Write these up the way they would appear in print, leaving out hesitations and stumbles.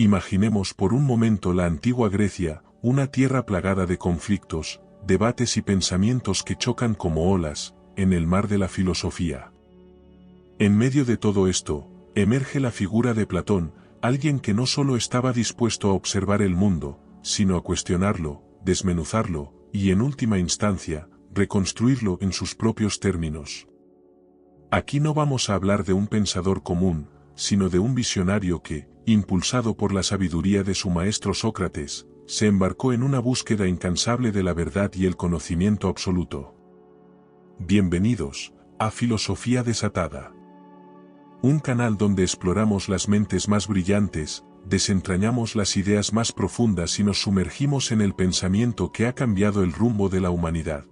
Imaginemos por un momento la antigua Grecia, una tierra plagada de conflictos, debates y pensamientos que chocan como olas, en el mar de la filosofía. En medio de todo esto, emerge la figura de Platón, alguien que no solo estaba dispuesto a observar el mundo, sino a cuestionarlo, desmenuzarlo, y en última instancia, reconstruirlo en sus propios términos. Aquí no vamos a hablar de un pensador común, sino de un visionario que, impulsado por la sabiduría de su maestro Sócrates, se embarcó en una búsqueda incansable de la verdad y el conocimiento absoluto. Bienvenidos a Filosofía Desatada. Un canal donde exploramos las mentes más brillantes, desentrañamos las ideas más profundas y nos sumergimos en el pensamiento que ha cambiado el rumbo de la humanidad.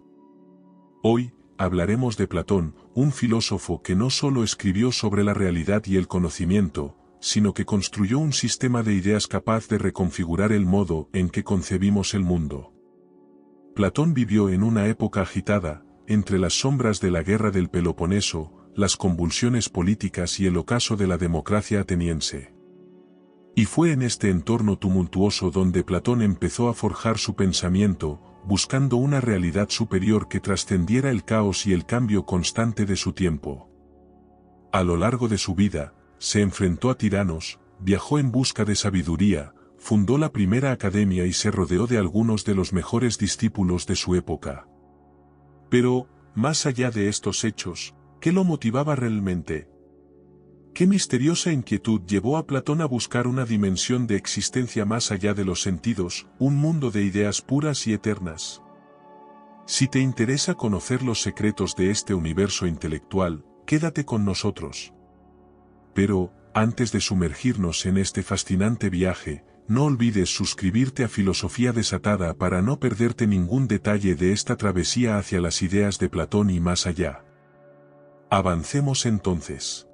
Hoy, hablaremos de Platón, un filósofo que no solo escribió sobre la realidad y el conocimiento, sino que construyó un sistema de ideas capaz de reconfigurar el modo en que concebimos el mundo. Platón vivió en una época agitada, entre las sombras de la guerra del Peloponeso, las convulsiones políticas y el ocaso de la democracia ateniense. Y fue en este entorno tumultuoso donde Platón empezó a forjar su pensamiento, buscando una realidad superior que trascendiera el caos y el cambio constante de su tiempo. A lo largo de su vida, se enfrentó a tiranos, viajó en busca de sabiduría, fundó la primera academia y se rodeó de algunos de los mejores discípulos de su época. Pero, más allá de estos hechos, ¿qué lo motivaba realmente? ¿Qué misteriosa inquietud llevó a Platón a buscar una dimensión de existencia más allá de los sentidos, un mundo de ideas puras y eternas? Si te interesa conocer los secretos de este universo intelectual, quédate con nosotros. Pero, antes de sumergirnos en este fascinante viaje, no olvides suscribirte a Filosofía Desatada para no perderte ningún detalle de esta travesía hacia las ideas de Platón y más allá. Avancemos entonces.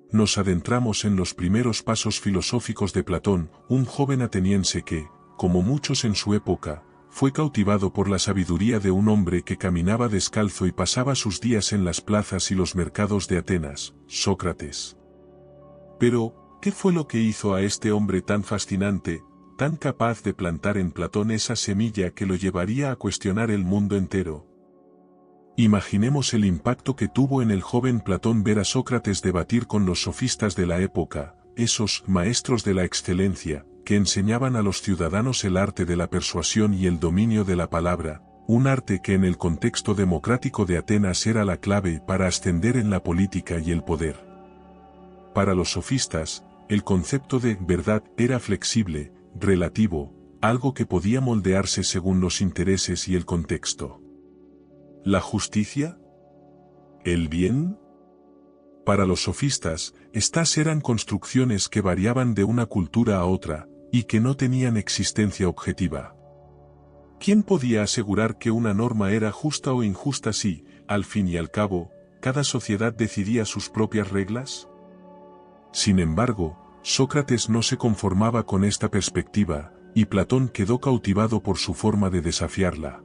Nos adentramos en los primeros pasos filosóficos de Platón, un joven ateniense que, como muchos en su época, fue cautivado por la sabiduría de un hombre que caminaba descalzo y pasaba sus días en las plazas y los mercados de Atenas, Sócrates. Pero, ¿qué fue lo que hizo a este hombre tan fascinante, tan capaz de plantar en Platón esa semilla que lo llevaría a cuestionar el mundo entero? Imaginemos el impacto que tuvo en el joven Platón ver a Sócrates debatir con los sofistas de la época, esos maestros de la excelencia, que enseñaban a los ciudadanos el arte de la persuasión y el dominio de la palabra, un arte que en el contexto democrático de Atenas era la clave para ascender en la política y el poder. Para los sofistas, el concepto de verdad era flexible, relativo, algo que podía moldearse según los intereses y el contexto. ¿La justicia? ¿El bien? Para los sofistas, estas eran construcciones que variaban de una cultura a otra, y que no tenían existencia objetiva. ¿Quién podía asegurar que una norma era justa o injusta si, al fin y al cabo, cada sociedad decidía sus propias reglas? Sin embargo, Sócrates no se conformaba con esta perspectiva, y Platón quedó cautivado por su forma de desafiarla.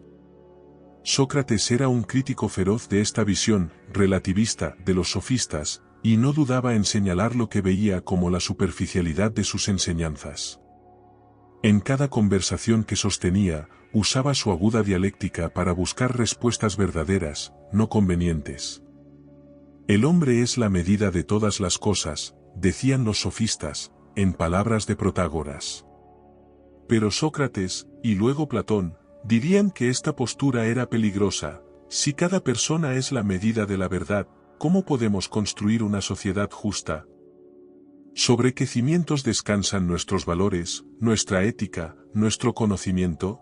Sócrates era un crítico feroz de esta visión relativista de los sofistas, y no dudaba en señalar lo que veía como la superficialidad de sus enseñanzas. En cada conversación que sostenía, usaba su aguda dialéctica para buscar respuestas verdaderas, no convenientes. El hombre es la medida de todas las cosas, decían los sofistas, en palabras de Protágoras. Pero Sócrates, y luego Platón, dirían que esta postura era peligrosa. Si cada persona es la medida de la verdad, ¿cómo podemos construir una sociedad justa? ¿Sobre qué cimientos descansan nuestros valores, nuestra ética, nuestro conocimiento?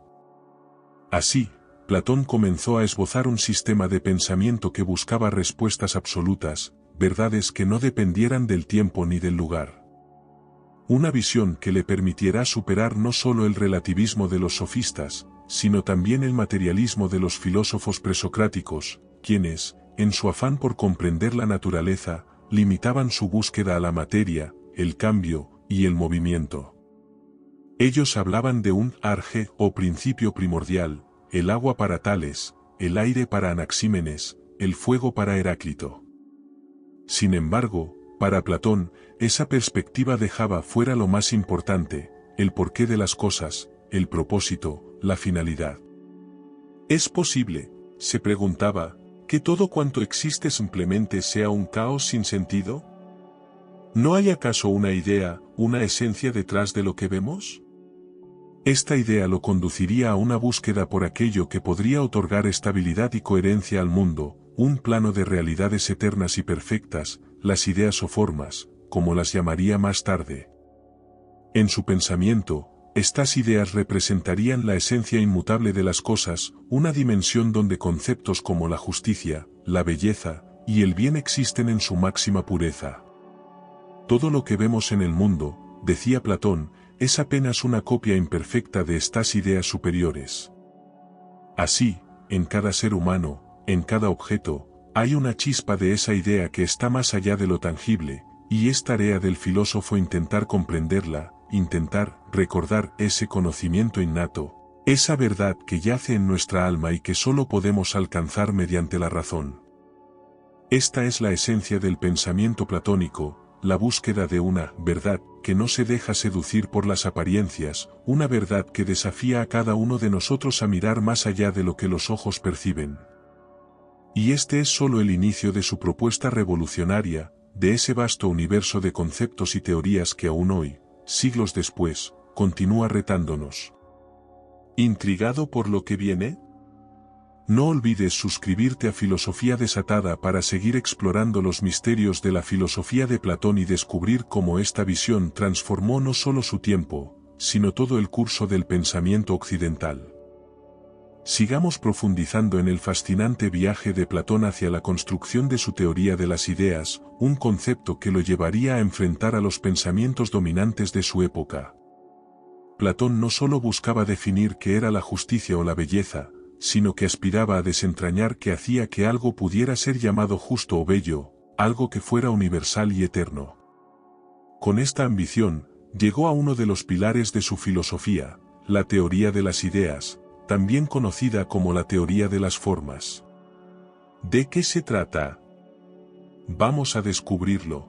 Así, Platón comenzó a esbozar un sistema de pensamiento que buscaba respuestas absolutas, verdades que no dependieran del tiempo ni del lugar. Una visión que le permitiera superar no solo el relativismo de los sofistas, sino también el materialismo de los filósofos presocráticos, quienes, en su afán por comprender la naturaleza, limitaban su búsqueda a la materia, el cambio y el movimiento. Ellos hablaban de un arge o principio primordial, el agua para Tales, el aire para Anaxímenes, el fuego para Heráclito. Sin embargo, Para Platón, esa perspectiva dejaba fuera lo más importante, el porqué de las cosas, el propósito, la finalidad. ¿Es posible, se preguntaba, que todo cuanto existe simplemente sea un caos sin sentido? ¿No hay acaso una idea, una esencia detrás de lo que vemos? Esta idea lo conduciría a una búsqueda por aquello que podría otorgar estabilidad y coherencia al mundo, un plano de realidades eternas y perfectas, las ideas o formas, como las llamaría más tarde. En su pensamiento, estas ideas representarían la esencia inmutable de las cosas, una dimensión donde conceptos como la justicia, la belleza y el bien existen en su máxima pureza. Todo lo que vemos en el mundo, decía Platón, es apenas una copia imperfecta de estas ideas superiores. Así, en cada ser humano, en cada objeto, hay una chispa de esa idea que está más allá de lo tangible, y es tarea del filósofo intentar comprenderla, intentar recordar ese conocimiento innato, esa verdad que yace en nuestra alma y que solo podemos alcanzar mediante la razón. Esta es la esencia del pensamiento platónico, la búsqueda de una verdad que no se deja seducir por las apariencias, una verdad que desafía a cada uno de nosotros a mirar más allá de lo que los ojos perciben. Y este es solo el inicio de su propuesta revolucionaria, de ese vasto universo de conceptos y teorías que aún hoy, siglos después, continúa retándonos. ¿Intrigado por lo que viene? No olvides suscribirte a Filosofía Desatada para seguir explorando los misterios de la filosofía de Platón y descubrir cómo esta visión transformó no solo su tiempo, sino todo el curso del pensamiento occidental. Sigamos profundizando en el fascinante viaje de Platón hacia la construcción de su teoría de las ideas, un concepto que lo llevaría a enfrentar a los pensamientos dominantes de su época. Platón no solo buscaba definir qué era la justicia o la belleza, sino que aspiraba a desentrañar qué hacía que algo pudiera ser llamado justo o bello, algo que fuera universal y eterno. Con esta ambición, llegó a uno de los pilares de su filosofía, la teoría de las ideas, también conocida como la teoría de las formas. ¿De qué se trata? Vamos a descubrirlo.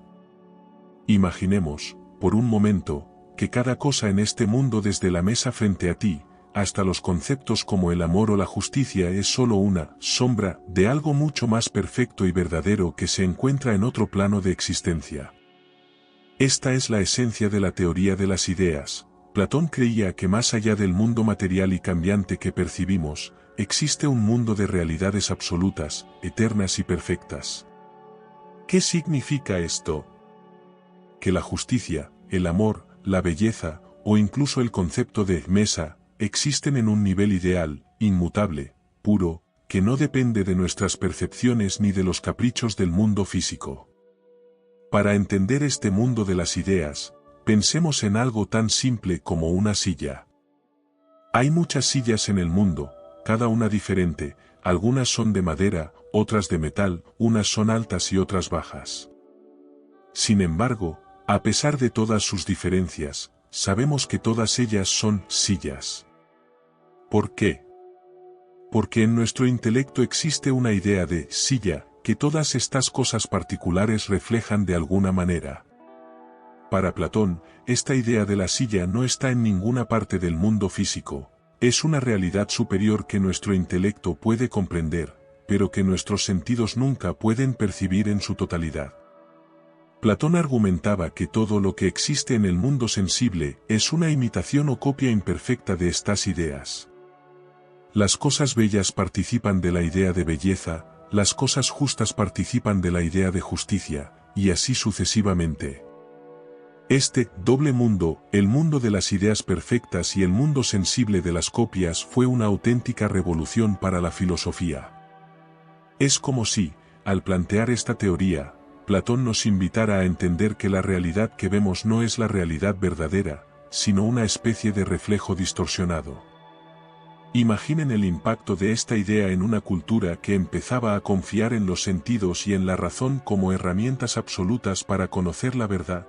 Imaginemos, por un momento, que cada cosa en este mundo desde la mesa frente a ti, hasta los conceptos como el amor o la justicia es solo una sombra de algo mucho más perfecto y verdadero que se encuentra en otro plano de existencia. Esta es la esencia de la teoría de las ideas. Platón creía que más allá del mundo material y cambiante que percibimos, existe un mundo de realidades absolutas, eternas y perfectas. ¿Qué significa esto? Que la justicia, el amor, la belleza, o incluso el concepto de mesa, existen en un nivel ideal, inmutable, puro, que no depende de nuestras percepciones ni de los caprichos del mundo físico. Para entender este mundo de las ideas, pensemos en algo tan simple como una silla. Hay muchas sillas en el mundo, cada una diferente, algunas son de madera, otras de metal, unas son altas y otras bajas. Sin embargo, a pesar de todas sus diferencias, sabemos que todas ellas son sillas. ¿Por qué? Porque en nuestro intelecto existe una idea de silla, que todas estas cosas particulares reflejan de alguna manera. Para Platón, esta idea de la silla no está en ninguna parte del mundo físico, es una realidad superior que nuestro intelecto puede comprender, pero que nuestros sentidos nunca pueden percibir en su totalidad. Platón argumentaba que todo lo que existe en el mundo sensible es una imitación o copia imperfecta de estas ideas. Las cosas bellas participan de la idea de belleza, las cosas justas participan de la idea de justicia, y así sucesivamente. Este doble mundo, el mundo de las ideas perfectas y el mundo sensible de las copias, fue una auténtica revolución para la filosofía. Es como si, al plantear esta teoría, Platón nos invitara a entender que la realidad que vemos no es la realidad verdadera, sino una especie de reflejo distorsionado. Imaginen el impacto de esta idea en una cultura que empezaba a confiar en los sentidos y en la razón como herramientas absolutas para conocer la verdad.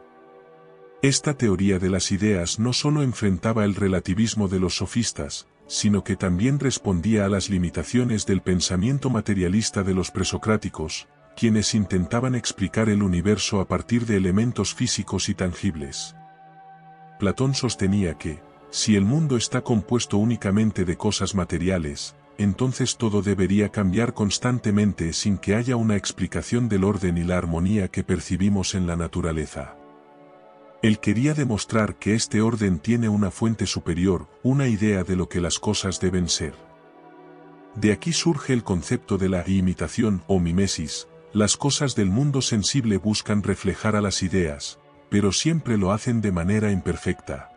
Esta teoría de las ideas no solo enfrentaba el relativismo de los sofistas, sino que también respondía a las limitaciones del pensamiento materialista de los presocráticos, quienes intentaban explicar el universo a partir de elementos físicos y tangibles. Platón sostenía que, si el mundo está compuesto únicamente de cosas materiales, entonces todo debería cambiar constantemente sin que haya una explicación del orden y la armonía que percibimos en la naturaleza. Él quería demostrar que este orden tiene una fuente superior, una idea de lo que las cosas deben ser. De aquí surge el concepto de la imitación o mimesis. Las cosas del mundo sensible buscan reflejar a las ideas, pero siempre lo hacen de manera imperfecta.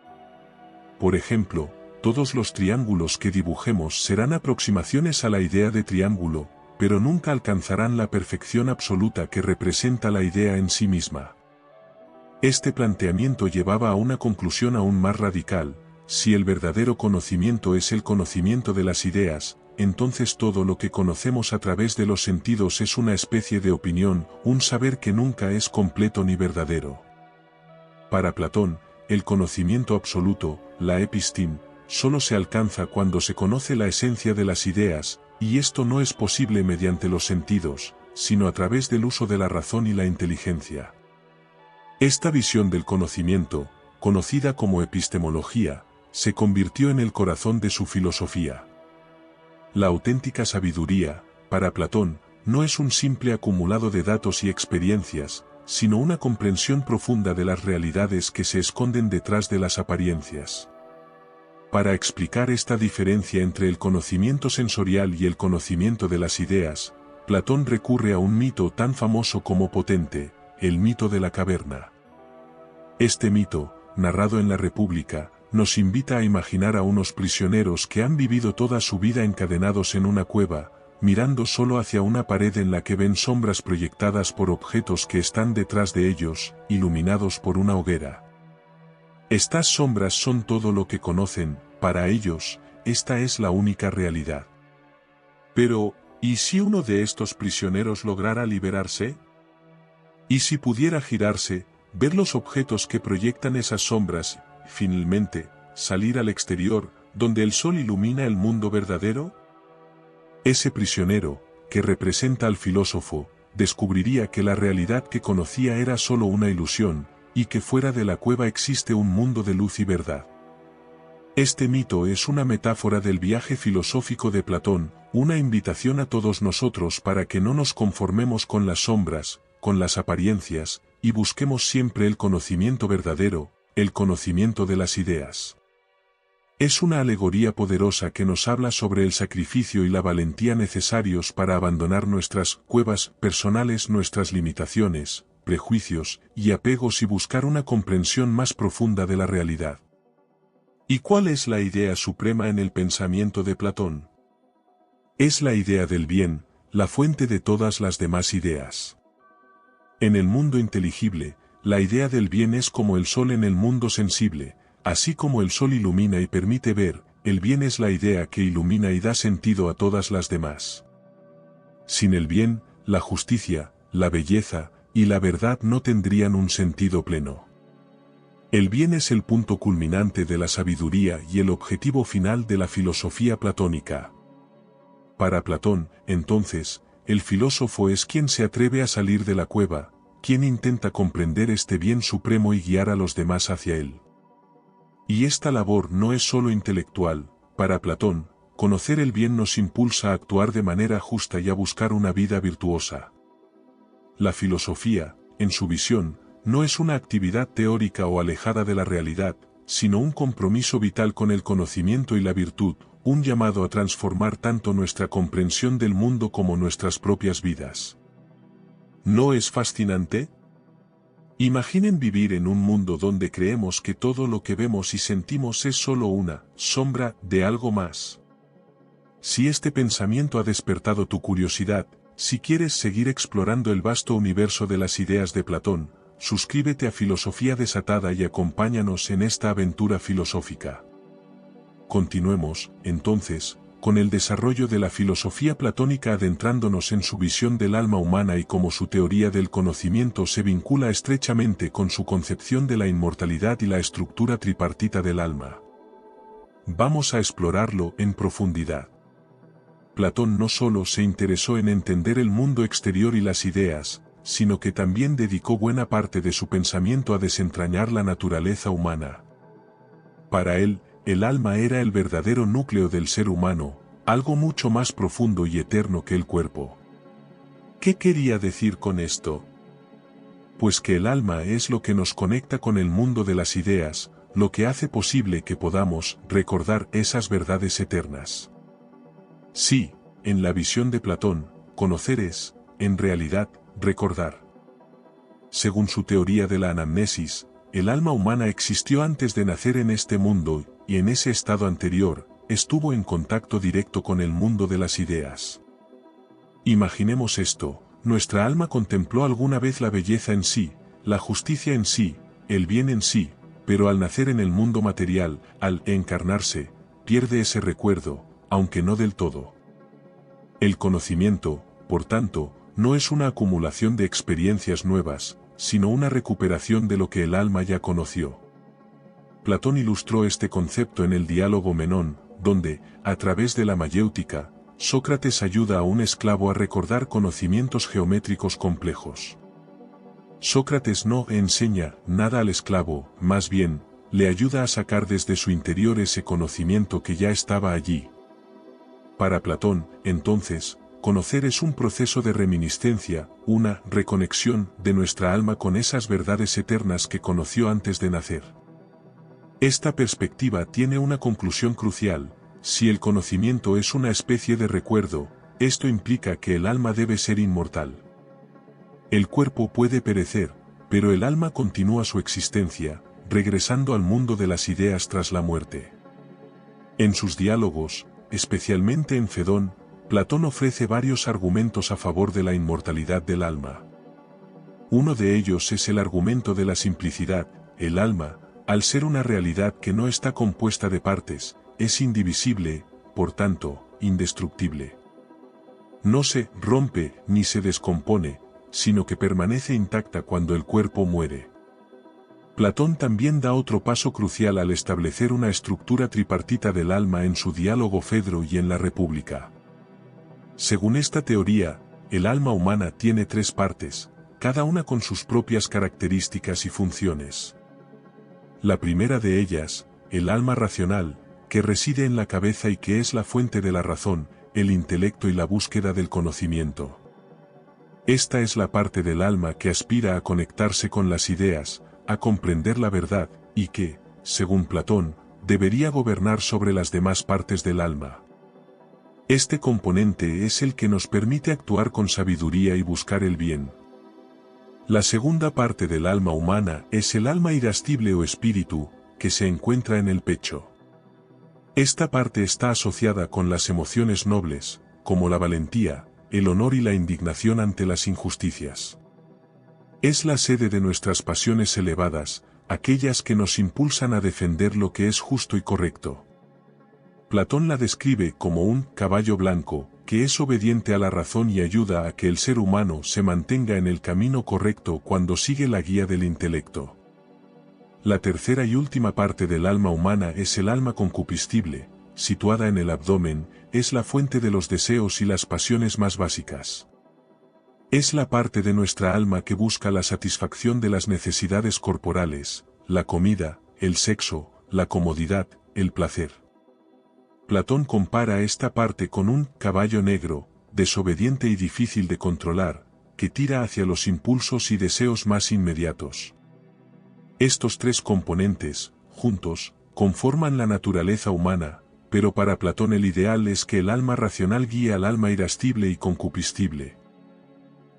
Por ejemplo, todos los triángulos que dibujemos serán aproximaciones a la idea de triángulo, pero nunca alcanzarán la perfección absoluta que representa la idea en sí misma. Este planteamiento llevaba a una conclusión aún más radical: si el verdadero conocimiento es el conocimiento de las ideas, entonces todo lo que conocemos a través de los sentidos es una especie de opinión, un saber que nunca es completo ni verdadero. Para Platón, el conocimiento absoluto, la epistim, solo se alcanza cuando se conoce la esencia de las ideas, y esto no es posible mediante los sentidos, sino a través del uso de la razón y la inteligencia. Esta visión del conocimiento, conocida como epistemología, se convirtió en el corazón de su filosofía. La auténtica sabiduría, para Platón, no es un simple acumulado de datos y experiencias, sino una comprensión profunda de las realidades que se esconden detrás de las apariencias. Para explicar esta diferencia entre el conocimiento sensorial y el conocimiento de las ideas, Platón recurre a un mito tan famoso como potente: el mito de la caverna. Este mito, narrado en la República, nos invita a imaginar a unos prisioneros que han vivido toda su vida encadenados en una cueva, mirando solo hacia una pared en la que ven sombras proyectadas por objetos que están detrás de ellos, iluminados por una hoguera. Estas sombras son todo lo que conocen, para ellos, esta es la única realidad. Pero, ¿y si uno de estos prisioneros lograra liberarse? ¿Y si pudiera girarse, ver los objetos que proyectan esas sombras, y finalmente, salir al exterior, donde el sol ilumina el mundo verdadero? Ese prisionero, que representa al filósofo, descubriría que la realidad que conocía era solo una ilusión, y que fuera de la cueva existe un mundo de luz y verdad. Este mito es una metáfora del viaje filosófico de Platón, una invitación a todos nosotros para que no nos conformemos con las sombras, con las apariencias, y busquemos siempre el conocimiento verdadero, el conocimiento de las ideas. Es una alegoría poderosa que nos habla sobre el sacrificio y la valentía necesarios para abandonar nuestras cuevas personales, nuestras limitaciones, prejuicios y apegos y buscar una comprensión más profunda de la realidad. ¿Y cuál es la idea suprema en el pensamiento de Platón? Es la idea del bien, la fuente de todas las demás ideas. En el mundo inteligible, la idea del bien es como el sol en el mundo sensible. Así como el sol ilumina y permite ver, el bien es la idea que ilumina y da sentido a todas las demás. Sin el bien, la justicia, la belleza y la verdad no tendrían un sentido pleno. El bien es el punto culminante de la sabiduría y el objetivo final de la filosofía platónica. Para Platón, entonces, el filósofo es quien se atreve a salir de la cueva, quien intenta comprender este bien supremo y guiar a los demás hacia él. Y esta labor no es solo intelectual. Para Platón, conocer el bien nos impulsa a actuar de manera justa y a buscar una vida virtuosa. La filosofía, en su visión, no es una actividad teórica o alejada de la realidad, sino un compromiso vital con el conocimiento y la virtud, un llamado a transformar tanto nuestra comprensión del mundo como nuestras propias vidas. ¿No es fascinante? Imaginen vivir en un mundo donde creemos que todo lo que vemos y sentimos es solo una sombra de algo más. Si este pensamiento ha despertado tu curiosidad, si quieres seguir explorando el vasto universo de las ideas de Platón, suscríbete a Filosofía Desatada y acompáñanos en esta aventura filosófica. Continuemos, entonces, con el desarrollo de la filosofía platónica, adentrándonos en su visión del alma humana y cómo su teoría del conocimiento se vincula estrechamente con su concepción de la inmortalidad y la estructura tripartita del alma. Vamos a explorarlo en profundidad. Platón no solo se interesó en entender el mundo exterior y las ideas, sino que también dedicó buena parte de su pensamiento a desentrañar la naturaleza humana. Para él, el alma era el verdadero núcleo del ser humano, algo mucho más profundo y eterno que el cuerpo. ¿Qué quería decir con esto? Pues que el alma es lo que nos conecta con el mundo de las ideas, lo que hace posible que podamos recordar esas verdades eternas. Sí, en la visión de Platón, conocer es, en realidad, recordar. Según su teoría de la anamnesis, el alma humana existió antes de nacer en este mundo, y en ese estado anterior, estuvo en contacto directo con el mundo de las ideas. Imaginemos esto, nuestra alma contempló alguna vez la belleza en sí, la justicia en sí, el bien en sí, pero al nacer en el mundo material, al encarnarse, pierde ese recuerdo, aunque no del todo. El conocimiento, por tanto, no es una acumulación de experiencias nuevas, sino una recuperación de lo que el alma ya conoció. Platón ilustró este concepto en el diálogo Menón, donde, a través de la mayéutica, Sócrates ayuda a un esclavo a recordar conocimientos geométricos complejos. Sócrates no enseña nada al esclavo, más bien, le ayuda a sacar desde su interior ese conocimiento que ya estaba allí. Para Platón, entonces, conocer es un proceso de reminiscencia, una reconexión de nuestra alma con esas verdades eternas que conoció antes de nacer. Esta perspectiva tiene una conclusión crucial: si el conocimiento es una especie de recuerdo, esto implica que el alma debe ser inmortal. El cuerpo puede perecer, pero el alma continúa su existencia, regresando al mundo de las ideas tras la muerte. En sus diálogos, especialmente en Fedón, Platón ofrece varios argumentos a favor de la inmortalidad del alma. Uno de ellos es el argumento de la simplicidad. El alma, al ser una realidad que no está compuesta de partes, es indivisible, por tanto, indestructible. No se rompe ni se descompone, sino que permanece intacta cuando el cuerpo muere. Platón también da otro paso crucial al establecer una estructura tripartita del alma en su diálogo Fedro y en la República. Según esta teoría, el alma humana tiene tres partes, cada una con sus propias características y funciones. La primera de ellas, el alma racional, que reside en la cabeza y que es la fuente de la razón, el intelecto y la búsqueda del conocimiento. Esta es la parte del alma que aspira a conectarse con las ideas, a comprender la verdad, y que, según Platón, debería gobernar sobre las demás partes del alma. Este componente es el que nos permite actuar con sabiduría y buscar el bien. La segunda parte del alma humana es el alma irascible o espíritu, que se encuentra en el pecho. Esta parte está asociada con las emociones nobles, como la valentía, el honor y la indignación ante las injusticias. Es la sede de nuestras pasiones elevadas, aquellas que nos impulsan a defender lo que es justo y correcto. Platón la describe como un caballo blanco, que es obediente a la razón y ayuda a que el ser humano se mantenga en el camino correcto cuando sigue la guía del intelecto. La tercera y última parte del alma humana es el alma concupiscible, situada en el abdomen, es la fuente de los deseos y las pasiones más básicas. Es la parte de nuestra alma que busca la satisfacción de las necesidades corporales, la comida, el sexo, la comodidad, el placer. Platón compara esta parte con un caballo negro, desobediente y difícil de controlar, que tira hacia los impulsos y deseos más inmediatos. Estos tres componentes, juntos, conforman la naturaleza humana, pero para Platón el ideal es que el alma racional guíe al alma irascible y concupiscible.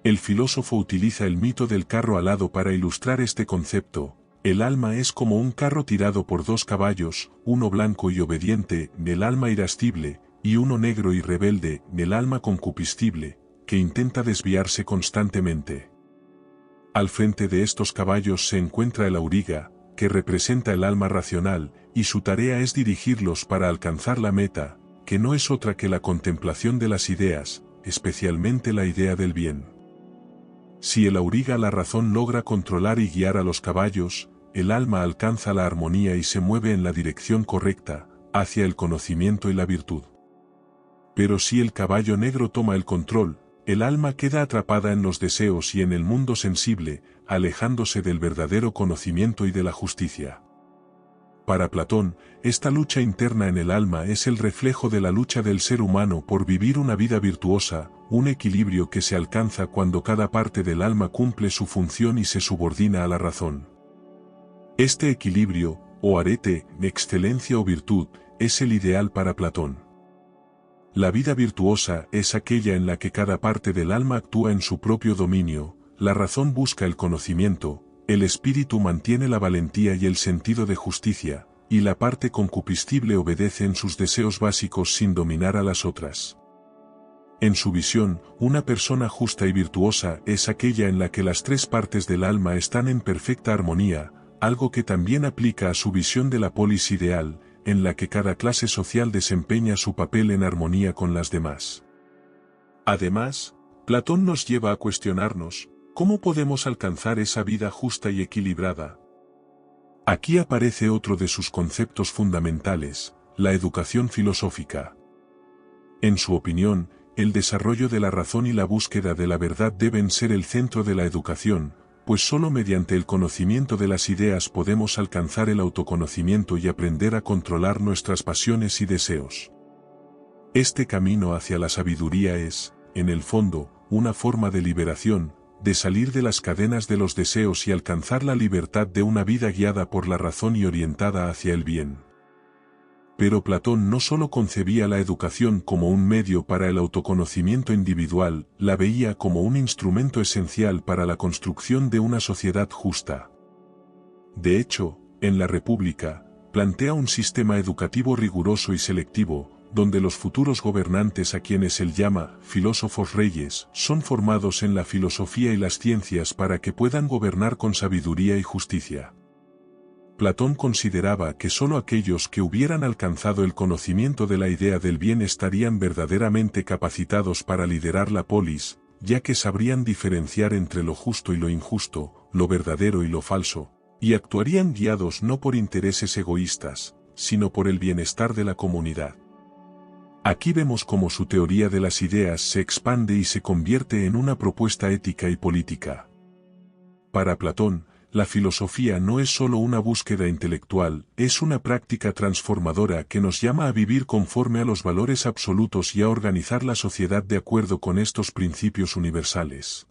El filósofo utiliza el mito del carro alado para ilustrar este concepto. El alma es como un carro tirado por dos caballos, uno blanco y obediente, el alma irascible, y uno negro y rebelde, el alma concupiscible, que intenta desviarse constantemente. Al frente de estos caballos se encuentra el auriga, que representa el alma racional, y su tarea es dirigirlos para alcanzar la meta, que no es otra que la contemplación de las ideas, especialmente la idea del bien. Si el auriga la razón logra controlar y guiar a los caballos, el alma alcanza la armonía y se mueve en la dirección correcta, hacia el conocimiento y la virtud. Pero si el caballo negro toma el control, el alma queda atrapada en los deseos y en el mundo sensible, alejándose del verdadero conocimiento y de la justicia. Para Platón, esta lucha interna en el alma es el reflejo de la lucha del ser humano por vivir una vida virtuosa, un equilibrio que se alcanza cuando cada parte del alma cumple su función y se subordina a la razón. Este equilibrio, o arete, excelencia o virtud, es el ideal para Platón. La vida virtuosa es aquella en la que cada parte del alma actúa en su propio dominio, la razón busca el conocimiento, el espíritu mantiene la valentía y el sentido de justicia, y la parte concupiscible obedece en sus deseos básicos sin dominar a las otras. En su visión, una persona justa y virtuosa es aquella en la que las tres partes del alma están en perfecta armonía, algo que también aplica a su visión de la polis ideal, en la que cada clase social desempeña su papel en armonía con las demás. Además, Platón nos lleva a cuestionarnos, ¿cómo podemos alcanzar esa vida justa y equilibrada? Aquí aparece otro de sus conceptos fundamentales, la educación filosófica. En su opinión, el desarrollo de la razón y la búsqueda de la verdad deben ser el centro de la educación, pues solo mediante el conocimiento de las ideas podemos alcanzar el autoconocimiento y aprender a controlar nuestras pasiones y deseos. Este camino hacia la sabiduría es, en el fondo, una forma de liberación, de salir de las cadenas de los deseos y alcanzar la libertad de una vida guiada por la razón y orientada hacia el bien. Pero Platón no solo concebía la educación como un medio para el autoconocimiento individual, la veía como un instrumento esencial para la construcción de una sociedad justa. De hecho, en la República, plantea un sistema educativo riguroso y selectivo, donde los futuros gobernantes a quienes él llama filósofos reyes, son formados en la filosofía y las ciencias para que puedan gobernar con sabiduría y justicia. Platón consideraba que sólo aquellos que hubieran alcanzado el conocimiento de la idea del bien estarían verdaderamente capacitados para liderar la polis, ya que sabrían diferenciar entre lo justo y lo injusto, lo verdadero y lo falso, y actuarían guiados no por intereses egoístas, sino por el bienestar de la comunidad. Aquí vemos cómo su teoría de las ideas se expande y se convierte en una propuesta ética y política. Para Platón, la filosofía no es solo una búsqueda intelectual, es una práctica transformadora que nos llama a vivir conforme a los valores absolutos y a organizar la sociedad de acuerdo con estos principios universales.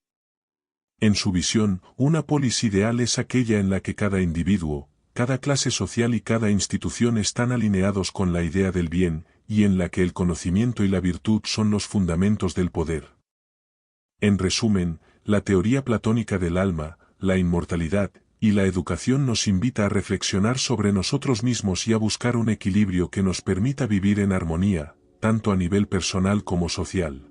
En su visión, una polis ideal es aquella en la que cada individuo, cada clase social y cada institución están alineados con la idea del bien, y en la que el conocimiento y la virtud son los fundamentos del poder. En resumen, la teoría platónica del alma, la inmortalidad, y la educación nos invita a reflexionar sobre nosotros mismos y a buscar un equilibrio que nos permita vivir en armonía, tanto a nivel personal como social.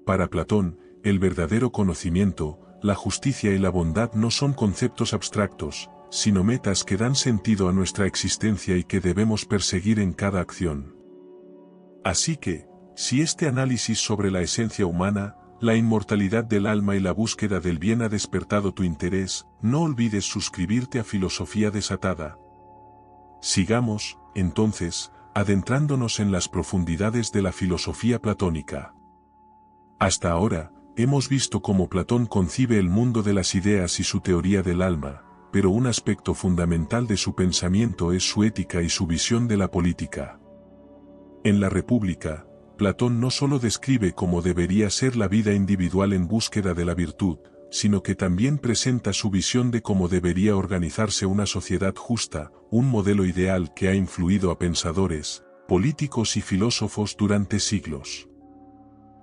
Para Platón, el verdadero conocimiento, la justicia y la bondad no son conceptos abstractos, sino metas que dan sentido a nuestra existencia y que debemos perseguir en cada acción. Así que, si este análisis sobre la esencia humana, la inmortalidad del alma y la búsqueda del bien ha despertado tu interés, no olvides suscribirte a Filosofía Desatada. Sigamos, entonces, adentrándonos en las profundidades de la filosofía platónica. Hasta ahora, hemos visto cómo Platón concibe el mundo de las ideas y su teoría del alma, pero un aspecto fundamental de su pensamiento es su ética y su visión de la política. En la República, Platón no solo describe cómo debería ser la vida individual en búsqueda de la virtud, sino que también presenta su visión de cómo debería organizarse una sociedad justa, un modelo ideal que ha influido a pensadores, políticos y filósofos durante siglos.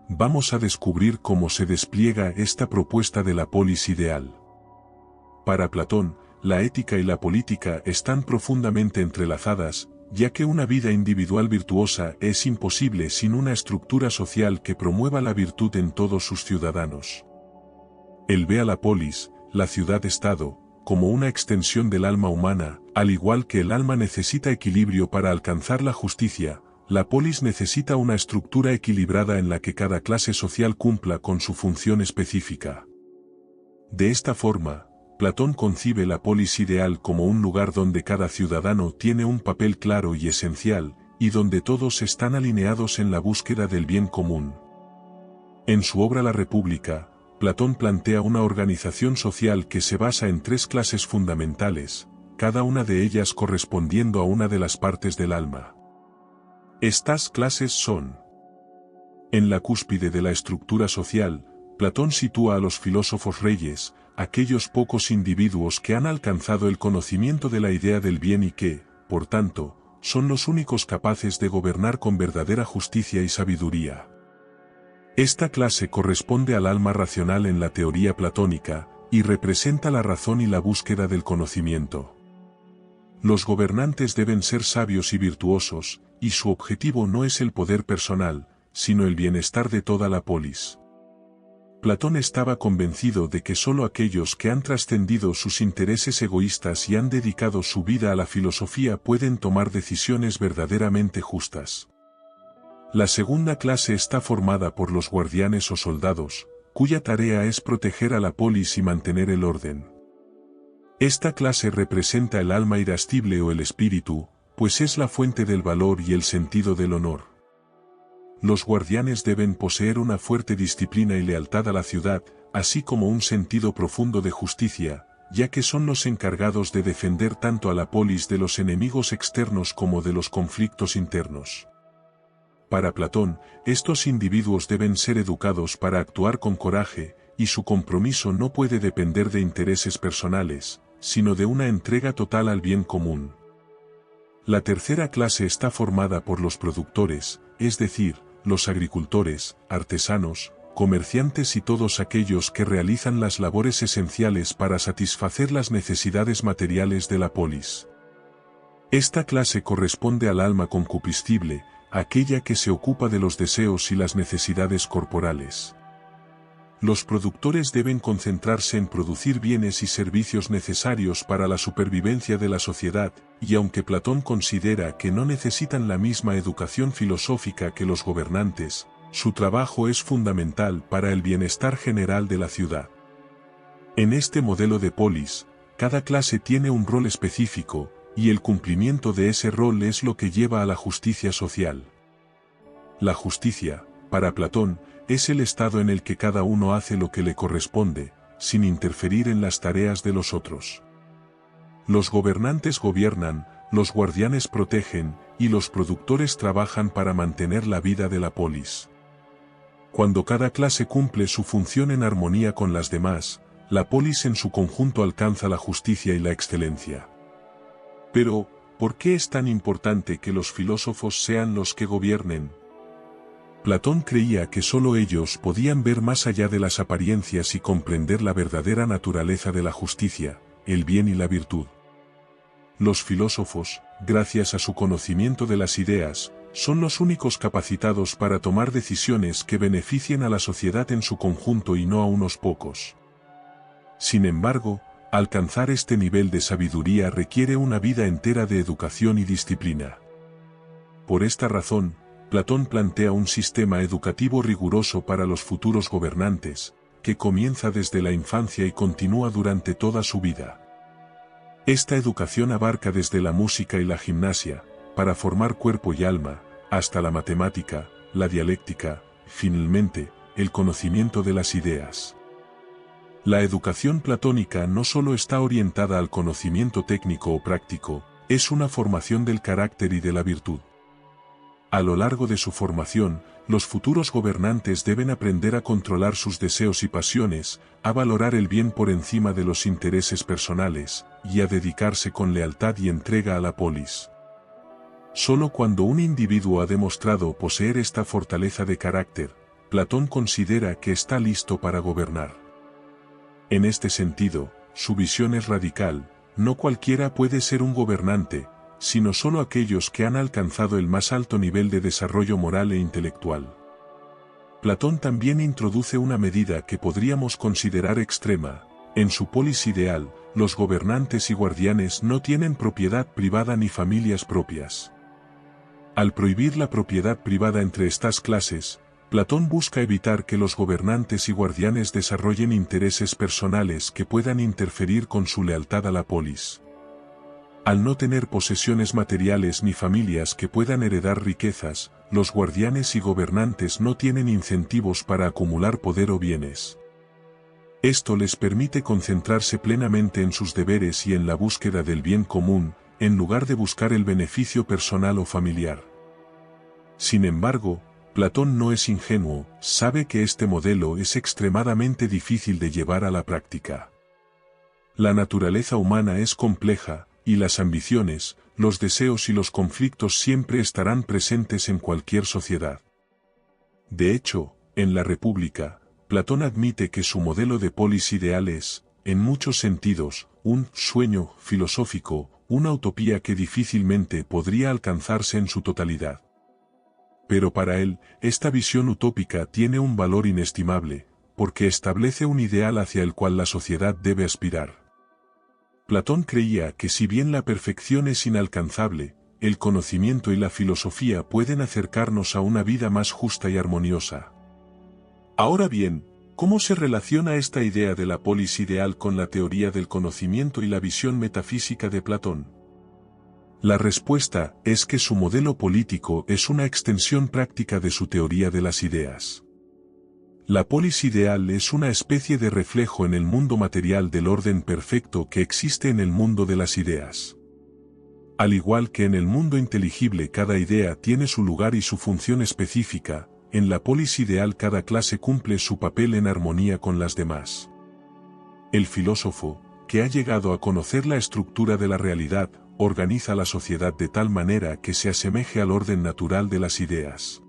Vamos a descubrir cómo se despliega esta propuesta de la polis ideal. Para Platón, la ética y la política están profundamente entrelazadas, ya que una vida individual virtuosa es imposible sin una estructura social que promueva la virtud en todos sus ciudadanos. Él ve a la polis, la ciudad-estado, como una extensión del alma humana, al igual que el alma necesita equilibrio para alcanzar la justicia, la polis necesita una estructura equilibrada en la que cada clase social cumpla con su función específica. De esta forma, Platón concibe la polis ideal como un lugar donde cada ciudadano tiene un papel claro y esencial, y donde todos están alineados en la búsqueda del bien común. En su obra La República, Platón plantea una organización social que se basa en 3 clases fundamentales, cada una de ellas correspondiendo a una de las partes del alma. Estas clases son: en la cúspide de la estructura social, Platón sitúa a los filósofos reyes, aquellos pocos individuos que han alcanzado el conocimiento de la idea del bien y que, por tanto, son los únicos capaces de gobernar con verdadera justicia y sabiduría. Esta clase corresponde al alma racional en la teoría platónica, y representa la razón y la búsqueda del conocimiento. Los gobernantes deben ser sabios y virtuosos, y su objetivo no es el poder personal, sino el bienestar de toda la polis. Platón estaba convencido de que sólo aquellos que han trascendido sus intereses egoístas y han dedicado su vida a la filosofía pueden tomar decisiones verdaderamente justas. La segunda clase está formada por los guardianes o soldados, cuya tarea es proteger a la polis y mantener el orden. Esta clase representa el alma irascible o el espíritu, pues es la fuente del valor y el sentido del honor. Los guardianes deben poseer una fuerte disciplina y lealtad a la ciudad, así como un sentido profundo de justicia, ya que son los encargados de defender tanto a la polis de los enemigos externos como de los conflictos internos. Para Platón, estos individuos deben ser educados para actuar con coraje, y su compromiso no puede depender de intereses personales, sino de una entrega total al bien común. La tercera clase está formada por los productores, es decir, los agricultores, artesanos, comerciantes y todos aquellos que realizan las labores esenciales para satisfacer las necesidades materiales de la polis. Esta clase corresponde al alma concupiscible, aquella que se ocupa de los deseos y las necesidades corporales. Los productores deben concentrarse en producir bienes y servicios necesarios para la supervivencia de la sociedad, y aunque Platón considera que no necesitan la misma educación filosófica que los gobernantes, su trabajo es fundamental para el bienestar general de la ciudad. En este modelo de polis, cada clase tiene un rol específico, y el cumplimiento de ese rol es lo que lleva a la justicia social. La justicia, para Platón, es el estado en el que cada uno hace lo que le corresponde, sin interferir en las tareas de los otros. Los gobernantes gobiernan, los guardianes protegen, y los productores trabajan para mantener la vida de la polis. Cuando cada clase cumple su función en armonía con las demás, la polis en su conjunto alcanza la justicia y la excelencia. Pero, ¿por qué es tan importante que los filósofos sean los que gobiernen? Platón creía que sólo ellos podían ver más allá de las apariencias y comprender la verdadera naturaleza de la justicia, el bien y la virtud. Los filósofos, gracias a su conocimiento de las ideas, son los únicos capacitados para tomar decisiones que beneficien a la sociedad en su conjunto y no a unos pocos. Sin embargo, alcanzar este nivel de sabiduría requiere una vida entera de educación y disciplina. Por esta razón, Platón plantea un sistema educativo riguroso para los futuros gobernantes, que comienza desde la infancia y continúa durante toda su vida. Esta educación abarca desde la música y la gimnasia, para formar cuerpo y alma, hasta la matemática, la dialéctica, finalmente, el conocimiento de las ideas. La educación platónica no solo está orientada al conocimiento técnico o práctico, es una formación del carácter y de la virtud. A lo largo de su formación, los futuros gobernantes deben aprender a controlar sus deseos y pasiones, a valorar el bien por encima de los intereses personales, y a dedicarse con lealtad y entrega a la polis. Solo cuando un individuo ha demostrado poseer esta fortaleza de carácter, Platón considera que está listo para gobernar. En este sentido, su visión es radical: no cualquiera puede ser un gobernante, sino solo aquellos que han alcanzado el más alto nivel de desarrollo moral e intelectual. Platón también introduce una medida que podríamos considerar extrema: en su polis ideal, los gobernantes y guardianes no tienen propiedad privada ni familias propias. Al prohibir la propiedad privada entre estas clases, Platón busca evitar que los gobernantes y guardianes desarrollen intereses personales que puedan interferir con su lealtad a la polis. Al no tener posesiones materiales ni familias que puedan heredar riquezas, los guardianes y gobernantes no tienen incentivos para acumular poder o bienes. Esto les permite concentrarse plenamente en sus deberes y en la búsqueda del bien común, en lugar de buscar el beneficio personal o familiar. Sin embargo, Platón no es ingenuo, sabe que este modelo es extremadamente difícil de llevar a la práctica. La naturaleza humana es compleja, y las ambiciones, los deseos y los conflictos siempre estarán presentes en cualquier sociedad. De hecho, en la República, Platón admite que su modelo de polis ideal es, en muchos sentidos, un sueño filosófico, una utopía que difícilmente podría alcanzarse en su totalidad. Pero para él, esta visión utópica tiene un valor inestimable, porque establece un ideal hacia el cual la sociedad debe aspirar. Platón creía que si bien la perfección es inalcanzable, el conocimiento y la filosofía pueden acercarnos a una vida más justa y armoniosa. Ahora bien, ¿cómo se relaciona esta idea de la polis ideal con la teoría del conocimiento y la visión metafísica de Platón? La respuesta es que su modelo político es una extensión práctica de su teoría de las ideas. La polis ideal es una especie de reflejo en el mundo material del orden perfecto que existe en el mundo de las ideas. Al igual que en el mundo inteligible cada idea tiene su lugar y su función específica, en la polis ideal cada clase cumple su papel en armonía con las demás. El filósofo, que ha llegado a conocer la estructura de la realidad, organiza la sociedad de tal manera que se asemeje al orden natural de las ideas.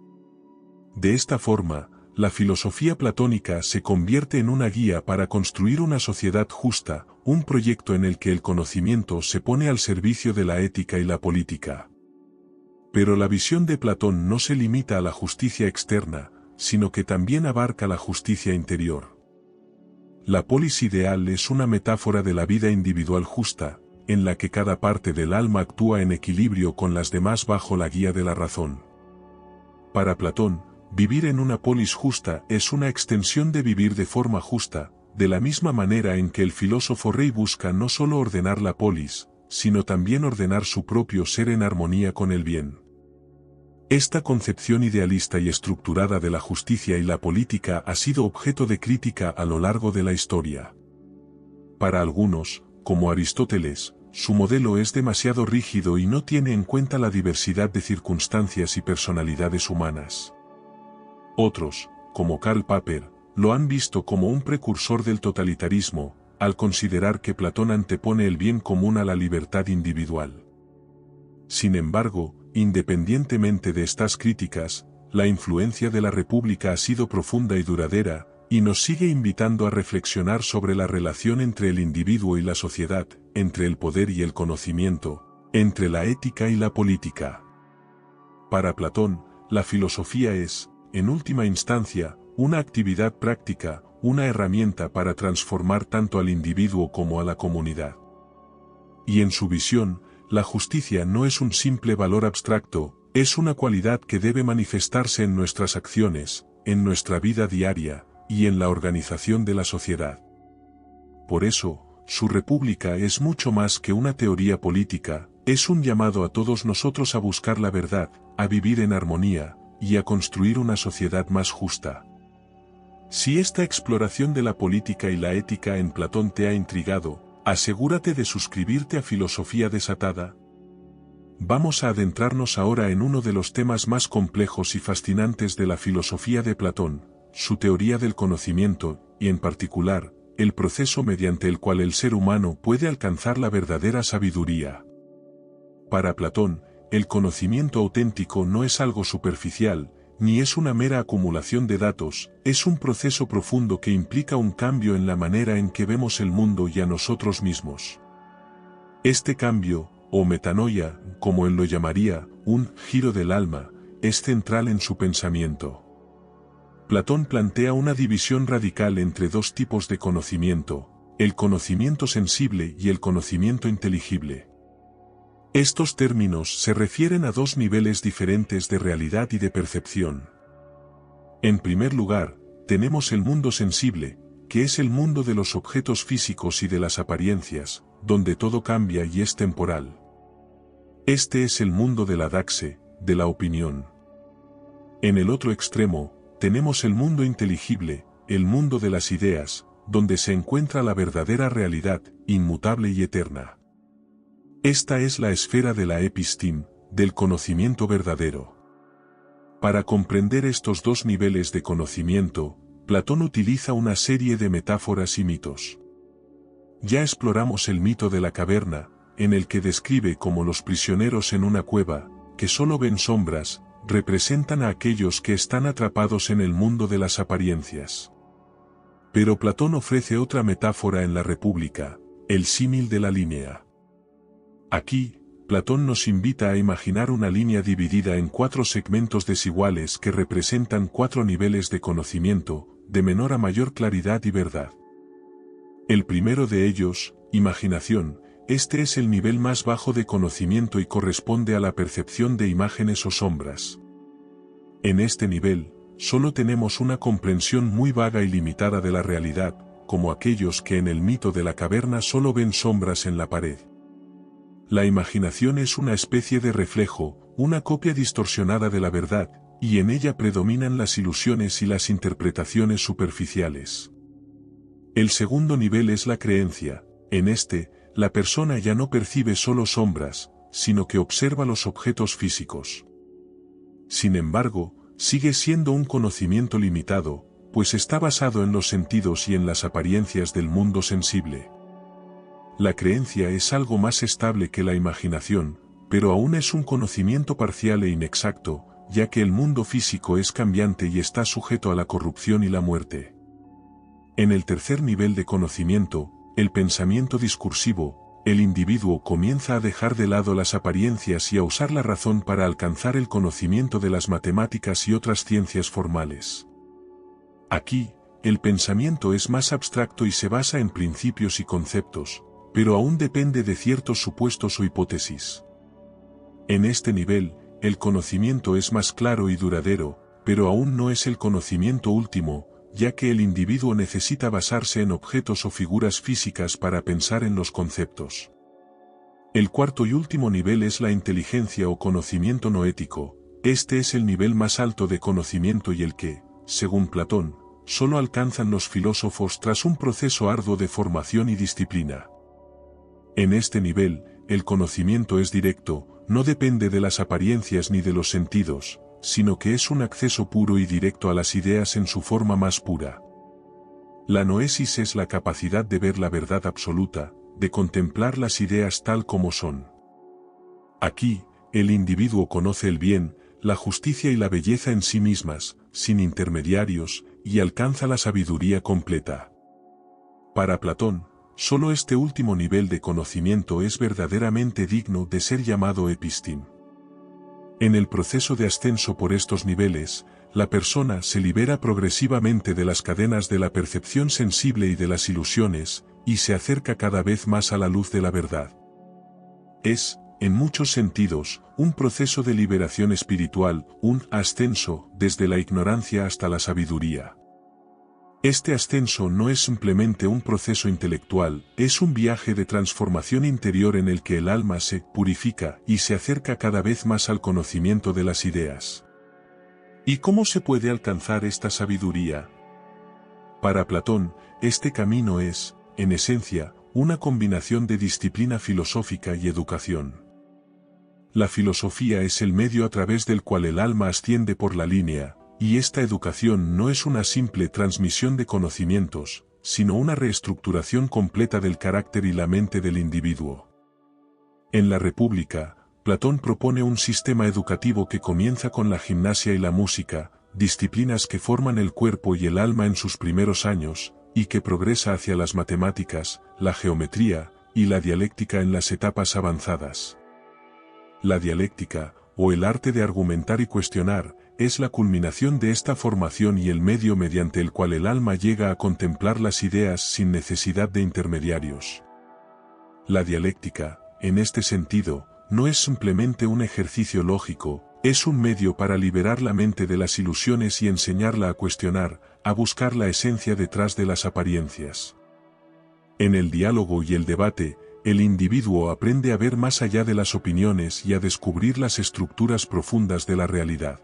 De esta forma, la filosofía platónica se convierte en una guía para construir una sociedad justa, un proyecto en el que el conocimiento se pone al servicio de la ética y la política. Pero la visión de Platón no se limita a la justicia externa, sino que también abarca la justicia interior. La polis ideal es una metáfora de la vida individual justa, en la que cada parte del alma actúa en equilibrio con las demás bajo la guía de la razón. Para Platón, vivir en una polis justa es una extensión de vivir de forma justa, de la misma manera en que el filósofo rey busca no solo ordenar la polis, sino también ordenar su propio ser en armonía con el bien. Esta concepción idealista y estructurada de la justicia y la política ha sido objeto de crítica a lo largo de la historia. Para algunos, como Aristóteles, su modelo es demasiado rígido y no tiene en cuenta la diversidad de circunstancias y personalidades humanas. Otros, como Karl Popper, lo han visto como un precursor del totalitarismo, al considerar que Platón antepone el bien común a la libertad individual. Sin embargo, independientemente de estas críticas, la influencia de la República ha sido profunda y duradera, y nos sigue invitando a reflexionar sobre la relación entre el individuo y la sociedad, entre el poder y el conocimiento, entre la ética y la política. Para Platón, la filosofía es, en última instancia, una actividad práctica, una herramienta para transformar tanto al individuo como a la comunidad. Y en su visión, la justicia no es un simple valor abstracto, es una cualidad que debe manifestarse en nuestras acciones, en nuestra vida diaria, y en la organización de la sociedad. Por eso, su república es mucho más que una teoría política, es un llamado a todos nosotros a buscar la verdad, a vivir en armonía, y a construir una sociedad más justa. Si esta exploración de la política y la ética en Platón te ha intrigado, asegúrate de suscribirte a Filosofía Desatada. Vamos a adentrarnos ahora en uno de los temas más complejos y fascinantes de la filosofía de Platón, su teoría del conocimiento, y en particular, el proceso mediante el cual el ser humano puede alcanzar la verdadera sabiduría. Para Platón, el conocimiento auténtico no es algo superficial, ni es una mera acumulación de datos, es un proceso profundo que implica un cambio en la manera en que vemos el mundo y a nosotros mismos. Este cambio, o metanoia, como él lo llamaría, un giro del alma, es central en su pensamiento. Platón plantea una división radical entre dos tipos de conocimiento, el conocimiento sensible y el conocimiento inteligible. Estos términos se refieren a dos niveles diferentes de realidad y de percepción. En primer lugar, tenemos el mundo sensible, que es el mundo de los objetos físicos y de las apariencias, donde todo cambia y es temporal. Este es el mundo de la daxe, de la opinión. En el otro extremo, tenemos el mundo inteligible, el mundo de las ideas, donde se encuentra la verdadera realidad, inmutable y eterna. Esta es la esfera de la epistim, del conocimiento verdadero. Para comprender estos dos niveles de conocimiento, Platón utiliza una serie de metáforas y mitos. Ya exploramos el mito de la caverna, en el que describe cómo los prisioneros en una cueva, que solo ven sombras, representan a aquellos que están atrapados en el mundo de las apariencias. Pero Platón ofrece otra metáfora en la República, el símil de la línea. Aquí, Platón nos invita a imaginar una línea dividida en 4 segmentos desiguales que representan 4 niveles de conocimiento, de menor a mayor claridad y verdad. El primero de ellos, imaginación, este es el nivel más bajo de conocimiento y corresponde a la percepción de imágenes o sombras. En este nivel, solo tenemos una comprensión muy vaga y limitada de la realidad, como aquellos que en el mito de la caverna solo ven sombras en la pared. La imaginación es una especie de reflejo, una copia distorsionada de la verdad, y en ella predominan las ilusiones y las interpretaciones superficiales. El segundo nivel es la creencia. En este, la persona ya no percibe solo sombras, sino que observa los objetos físicos. Sin embargo, sigue siendo un conocimiento limitado, pues está basado en los sentidos y en las apariencias del mundo sensible. La creencia es algo más estable que la imaginación, pero aún es un conocimiento parcial e inexacto, ya que el mundo físico es cambiante y está sujeto a la corrupción y la muerte. En el tercer nivel de conocimiento, el pensamiento discursivo, el individuo comienza a dejar de lado las apariencias y a usar la razón para alcanzar el conocimiento de las matemáticas y otras ciencias formales. Aquí, el pensamiento es más abstracto y se basa en principios y conceptos, pero aún depende de ciertos supuestos o hipótesis. En este nivel, el conocimiento es más claro y duradero, pero aún no es el conocimiento último, ya que el individuo necesita basarse en objetos o figuras físicas para pensar en los conceptos. El cuarto y último nivel es la inteligencia o conocimiento noético. Este es el nivel más alto de conocimiento y el que, según Platón, solo alcanzan los filósofos tras un proceso arduo de formación y disciplina. En este nivel, el conocimiento es directo, no depende de las apariencias ni de los sentidos, sino que es un acceso puro y directo a las ideas en su forma más pura. La noesis es la capacidad de ver la verdad absoluta, de contemplar las ideas tal como son. Aquí, el individuo conoce el bien, la justicia y la belleza en sí mismas, sin intermediarios, y alcanza la sabiduría completa. Para Platón, solo este último nivel de conocimiento es verdaderamente digno de ser llamado epistim. En el proceso de ascenso por estos niveles, la persona se libera progresivamente de las cadenas de la percepción sensible y de las ilusiones, y se acerca cada vez más a la luz de la verdad. Es, en muchos sentidos, un proceso de liberación espiritual, un ascenso desde la ignorancia hasta la sabiduría. Este ascenso no es simplemente un proceso intelectual, es un viaje de transformación interior en el que el alma se purifica y se acerca cada vez más al conocimiento de las ideas. ¿Y cómo se puede alcanzar esta sabiduría? Para Platón, este camino es, en esencia, una combinación de disciplina filosófica y educación. La filosofía es el medio a través del cual el alma asciende por la línea, y esta educación no es una simple transmisión de conocimientos, sino una reestructuración completa del carácter y la mente del individuo. En la República, Platón propone un sistema educativo que comienza con la gimnasia y la música, disciplinas que forman el cuerpo y el alma en sus primeros años, y que progresa hacia las matemáticas, la geometría, y la dialéctica en las etapas avanzadas. La dialéctica, o el arte de argumentar y cuestionar, es la culminación de esta formación y el medio mediante el cual el alma llega a contemplar las ideas sin necesidad de intermediarios. La dialéctica, en este sentido, no es simplemente un ejercicio lógico, es un medio para liberar la mente de las ilusiones y enseñarla a cuestionar, a buscar la esencia detrás de las apariencias. En el diálogo y el debate, el individuo aprende a ver más allá de las opiniones y a descubrir las estructuras profundas de la realidad.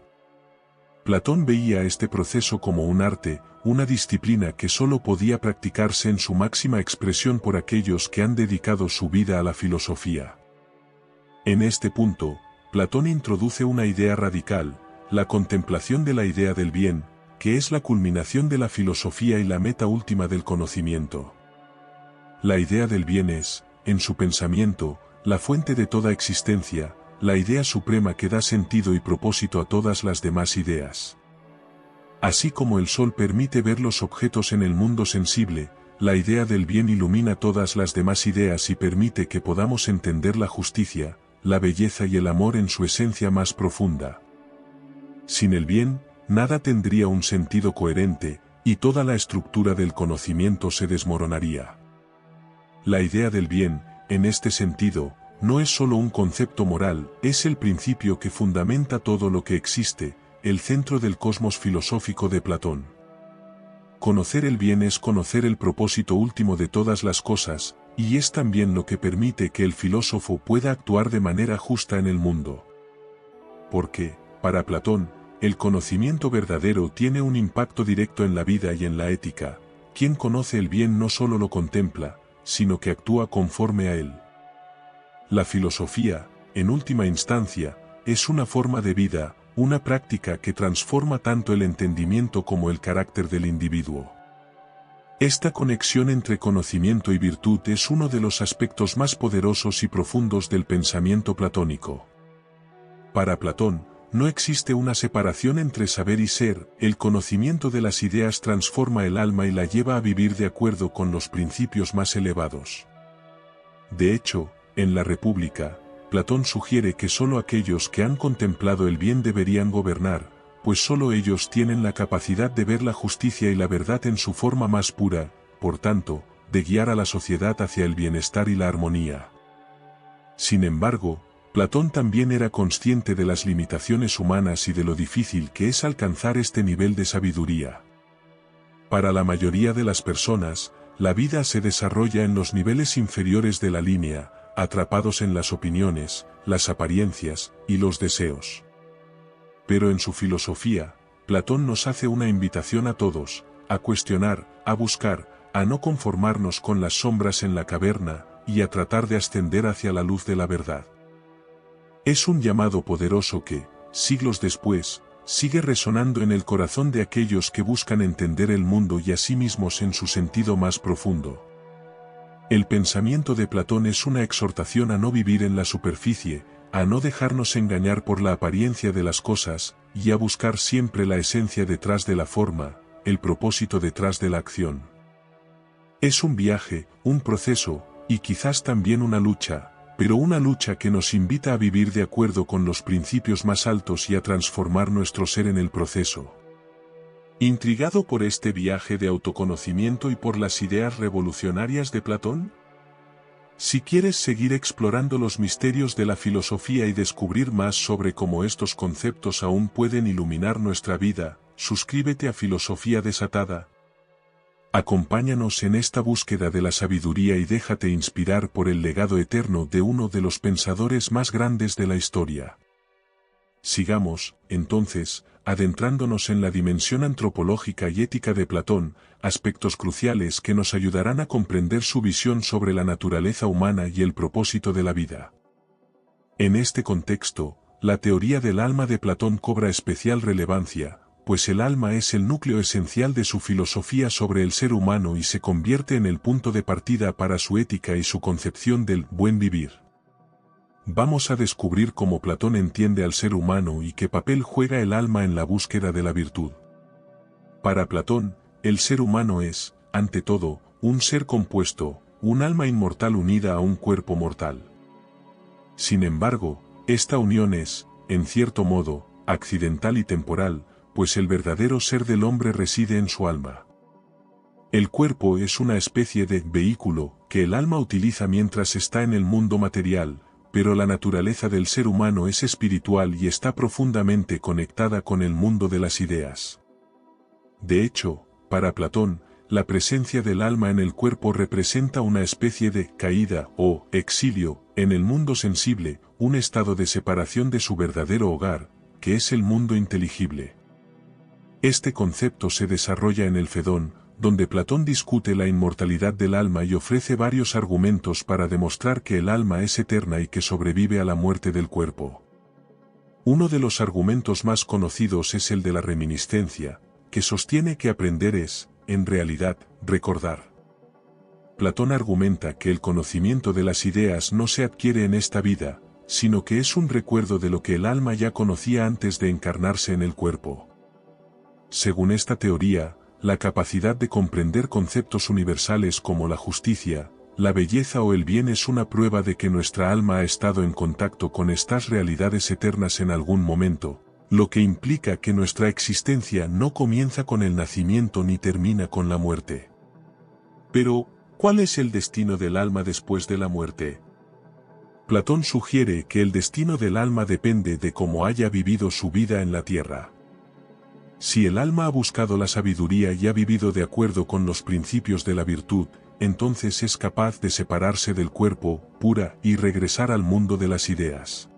Platón veía este proceso como un arte, una disciplina que solo podía practicarse en su máxima expresión por aquellos que han dedicado su vida a la filosofía. En este punto, Platón introduce una idea radical, la contemplación de la idea del bien, que es la culminación de la filosofía y la meta última del conocimiento. La idea del bien es, en su pensamiento, la fuente de toda existencia, la idea suprema que da sentido y propósito a todas las demás ideas. Así como el sol permite ver los objetos en el mundo sensible, la idea del bien ilumina todas las demás ideas y permite que podamos entender la justicia, la belleza y el amor en su esencia más profunda. Sin el bien, nada tendría un sentido coherente, y toda la estructura del conocimiento se desmoronaría. La idea del bien, en este sentido, no es solo un concepto moral, es el principio que fundamenta todo lo que existe, el centro del cosmos filosófico de Platón. Conocer el bien es conocer el propósito último de todas las cosas, y es también lo que permite que el filósofo pueda actuar de manera justa en el mundo. Porque, para Platón, el conocimiento verdadero tiene un impacto directo en la vida y en la ética. Quien conoce el bien no solo lo contempla, sino que actúa conforme a él. La filosofía, en última instancia, es una forma de vida, una práctica que transforma tanto el entendimiento como el carácter del individuo. Esta conexión entre conocimiento y virtud es uno de los aspectos más poderosos y profundos del pensamiento platónico. Para Platón, no existe una separación entre saber y ser, el conocimiento de las ideas transforma el alma y la lleva a vivir de acuerdo con los principios más elevados. De hecho, en la República, Platón sugiere que solo aquellos que han contemplado el bien deberían gobernar, pues solo ellos tienen la capacidad de ver la justicia y la verdad en su forma más pura, por tanto, de guiar a la sociedad hacia el bienestar y la armonía. Sin embargo, Platón también era consciente de las limitaciones humanas y de lo difícil que es alcanzar este nivel de sabiduría. Para la mayoría de las personas, la vida se desarrolla en los niveles inferiores de la línea, atrapados en las opiniones, las apariencias y los deseos. Pero en su filosofía, Platón nos hace una invitación a todos, a cuestionar, a buscar, a no conformarnos con las sombras en la caverna, y a tratar de ascender hacia la luz de la verdad. Es un llamado poderoso que, siglos después, sigue resonando en el corazón de aquellos que buscan entender el mundo y a sí mismos en su sentido más profundo. El pensamiento de Platón es una exhortación a no vivir en la superficie, a no dejarnos engañar por la apariencia de las cosas, y a buscar siempre la esencia detrás de la forma, el propósito detrás de la acción. Es un viaje, un proceso, y quizás también una lucha, pero una lucha que nos invita a vivir de acuerdo con los principios más altos y a transformar nuestro ser en el proceso. ¿Intrigado por este viaje de autoconocimiento y por las ideas revolucionarias de Platón? Si quieres seguir explorando los misterios de la filosofía y descubrir más sobre cómo estos conceptos aún pueden iluminar nuestra vida, suscríbete a Filosofía Desatada. Acompáñanos en esta búsqueda de la sabiduría y déjate inspirar por el legado eterno de uno de los pensadores más grandes de la historia. Sigamos, entonces, adentrándonos en la dimensión antropológica y ética de Platón, aspectos cruciales que nos ayudarán a comprender su visión sobre la naturaleza humana y el propósito de la vida. En este contexto, la teoría del alma de Platón cobra especial relevancia, pues el alma es el núcleo esencial de su filosofía sobre el ser humano y se convierte en el punto de partida para su ética y su concepción del buen vivir. Vamos a descubrir cómo Platón entiende al ser humano y qué papel juega el alma en la búsqueda de la virtud. Para Platón, el ser humano es, ante todo, un ser compuesto, un alma inmortal unida a un cuerpo mortal. Sin embargo, esta unión es, en cierto modo, accidental y temporal, pues el verdadero ser del hombre reside en su alma. El cuerpo es una especie de vehículo que el alma utiliza mientras está en el mundo material, pero la naturaleza del ser humano es espiritual y está profundamente conectada con el mundo de las ideas. De hecho, para Platón, la presencia del alma en el cuerpo representa una especie de caída o exilio en el mundo sensible, un estado de separación de su verdadero hogar, que es el mundo inteligible. Este concepto se desarrolla en el Fedón, donde Platón discute la inmortalidad del alma y ofrece varios argumentos para demostrar que el alma es eterna y que sobrevive a la muerte del cuerpo. Uno de los argumentos más conocidos es el de la reminiscencia, que sostiene que aprender es, en realidad, recordar. Platón argumenta que el conocimiento de las ideas no se adquiere en esta vida, sino que es un recuerdo de lo que el alma ya conocía antes de encarnarse en el cuerpo. Según esta teoría, la capacidad de comprender conceptos universales como la justicia, la belleza o el bien es una prueba de que nuestra alma ha estado en contacto con estas realidades eternas en algún momento, lo que implica que nuestra existencia no comienza con el nacimiento ni termina con la muerte. Pero, ¿cuál es el destino del alma después de la muerte? Platón sugiere que el destino del alma depende de cómo haya vivido su vida en la tierra. Si el alma ha buscado la sabiduría y ha vivido de acuerdo con los principios de la virtud, entonces es capaz de separarse del cuerpo, pura, y regresar al mundo de las ideas.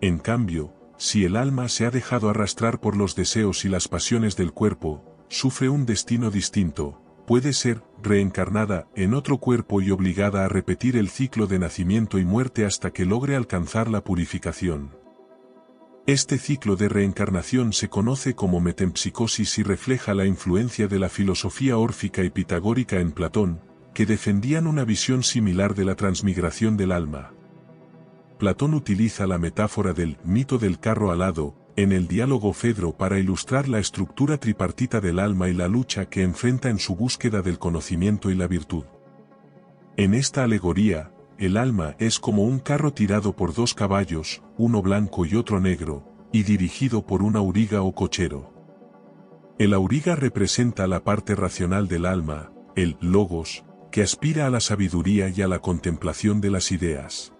En cambio, si el alma se ha dejado arrastrar por los deseos y las pasiones del cuerpo, sufre un destino distinto, puede ser reencarnada en otro cuerpo y obligada a repetir el ciclo de nacimiento y muerte hasta que logre alcanzar la purificación. Este ciclo de reencarnación se conoce como metempsicosis y refleja la influencia de la filosofía órfica y pitagórica en Platón, que defendían una visión similar de la transmigración del alma. Platón utiliza la metáfora del mito del carro alado, en el diálogo Fedro para ilustrar la estructura tripartita del alma y la lucha que enfrenta en su búsqueda del conocimiento y la virtud. En esta alegoría, el alma es como un carro tirado por dos caballos, uno blanco y otro negro, y dirigido por un auriga o cochero. El auriga representa la parte racional del alma, el logos, que aspira a la sabiduría y a la contemplación de las ideas.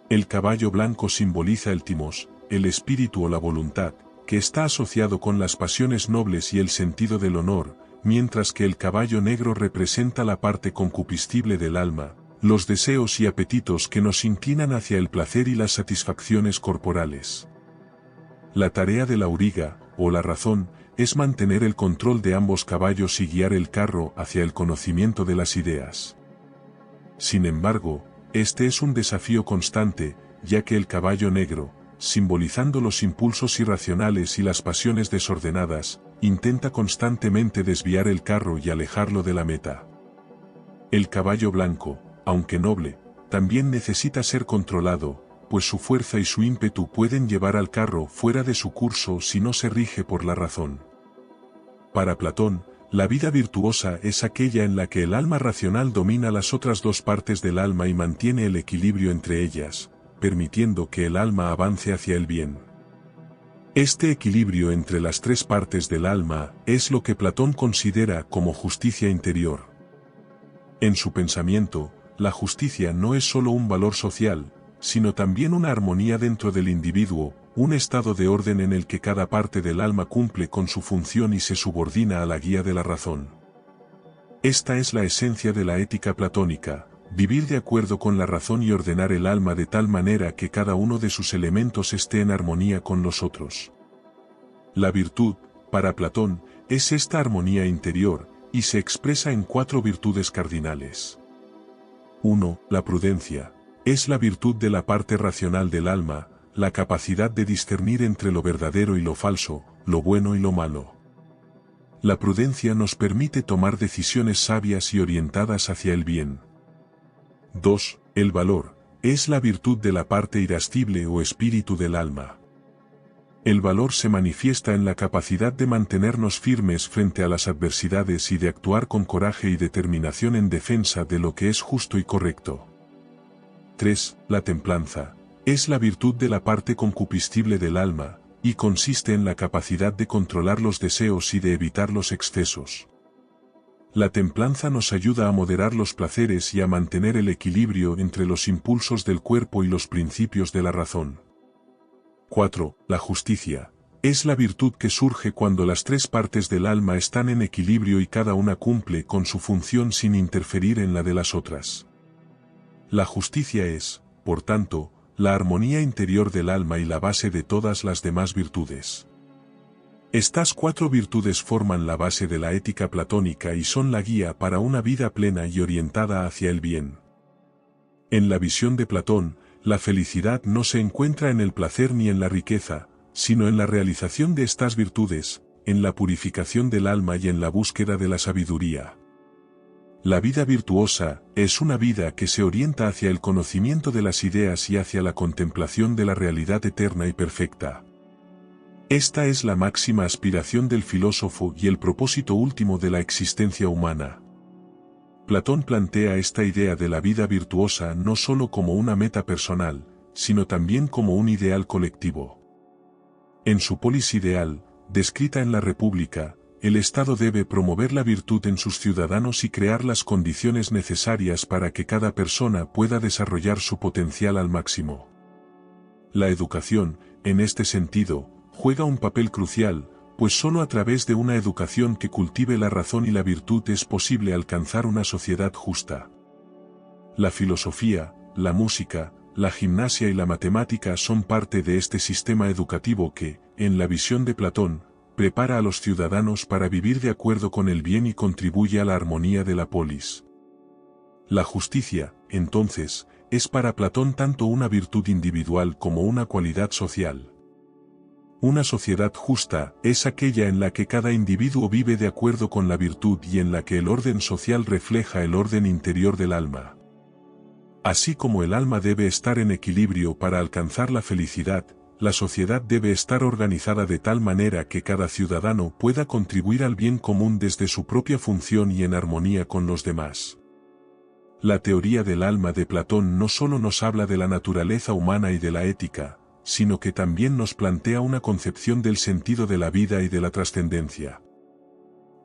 El caballo blanco simboliza el timos, el espíritu o la voluntad, que está asociado con las pasiones nobles y el sentido del honor, mientras que el caballo negro representa la parte concupiscible del alma, los deseos y apetitos que nos inclinan hacia el placer y las satisfacciones corporales. La tarea del auriga, o la razón, es mantener el control de ambos caballos y guiar el carro hacia el conocimiento de las ideas. Sin embargo, este es un desafío constante, ya que el caballo negro, simbolizando los impulsos irracionales y las pasiones desordenadas, intenta constantemente desviar el carro y alejarlo de la meta. El caballo blanco, aunque noble, también necesita ser controlado, pues su fuerza y su ímpetu pueden llevar al carro fuera de su curso si no se rige por la razón. Para Platón, la vida virtuosa es aquella en la que el alma racional domina las otras dos partes del alma y mantiene el equilibrio entre ellas, permitiendo que el alma avance hacia el bien. Este equilibrio entre las tres partes del alma es lo que Platón considera como justicia interior. En su pensamiento, la justicia no es solo un valor social, sino también una armonía dentro del individuo, un estado de orden en el que cada parte del alma cumple con su función y se subordina a la guía de la razón. Esta es la esencia de la ética platónica, vivir de acuerdo con la razón y ordenar el alma de tal manera que cada uno de sus elementos esté en armonía con los otros. La virtud, para Platón, es esta armonía interior, y se expresa en 4 virtudes cardinales. 1. La prudencia. Es la virtud de la parte racional del alma, la capacidad de discernir entre lo verdadero y lo falso, lo bueno y lo malo. La prudencia nos permite tomar decisiones sabias y orientadas hacia el bien. 2. El valor. Es la virtud de la parte irascible o espíritu del alma. El valor se manifiesta en la capacidad de mantenernos firmes frente a las adversidades y de actuar con coraje y determinación en defensa de lo que es justo y correcto. 3. La templanza. Es la virtud de la parte concupiscible del alma, y consiste en la capacidad de controlar los deseos y de evitar los excesos. La templanza nos ayuda a moderar los placeres y a mantener el equilibrio entre los impulsos del cuerpo y los principios de la razón. 4. La justicia. Es la virtud que surge cuando las tres partes del alma están en equilibrio y cada una cumple con su función sin interferir en la de las otras. La justicia es, por tanto, la armonía interior del alma y la base de todas las demás virtudes. Estas cuatro virtudes forman la base de la ética platónica y son la guía para una vida plena y orientada hacia el bien. En la visión de Platón, la felicidad no se encuentra en el placer ni en la riqueza, sino en la realización de estas virtudes, en la purificación del alma y en la búsqueda de la sabiduría. La vida virtuosa es una vida que se orienta hacia el conocimiento de las ideas y hacia la contemplación de la realidad eterna y perfecta. Esta es la máxima aspiración del filósofo y el propósito último de la existencia humana. Platón plantea esta idea de la vida virtuosa no solo como una meta personal, sino también como un ideal colectivo. En su polis ideal, descrita en la República, el Estado debe promover la virtud en sus ciudadanos y crear las condiciones necesarias para que cada persona pueda desarrollar su potencial al máximo. La educación, en este sentido, juega un papel crucial, pues solo a través de una educación que cultive la razón y la virtud es posible alcanzar una sociedad justa. La filosofía, la música, la gimnasia y la matemática son parte de este sistema educativo que, en la visión de Platón, prepara a los ciudadanos para vivir de acuerdo con el bien y contribuye a la armonía de la polis. La justicia, entonces, es para Platón tanto una virtud individual como una cualidad social. Una sociedad justa es aquella en la que cada individuo vive de acuerdo con la virtud y en la que el orden social refleja el orden interior del alma. Así como el alma debe estar en equilibrio para alcanzar la felicidad, la sociedad debe estar organizada de tal manera que cada ciudadano pueda contribuir al bien común desde su propia función y en armonía con los demás. La teoría del alma de Platón no solo nos habla de la naturaleza humana y de la ética, sino que también nos plantea una concepción del sentido de la vida y de la trascendencia.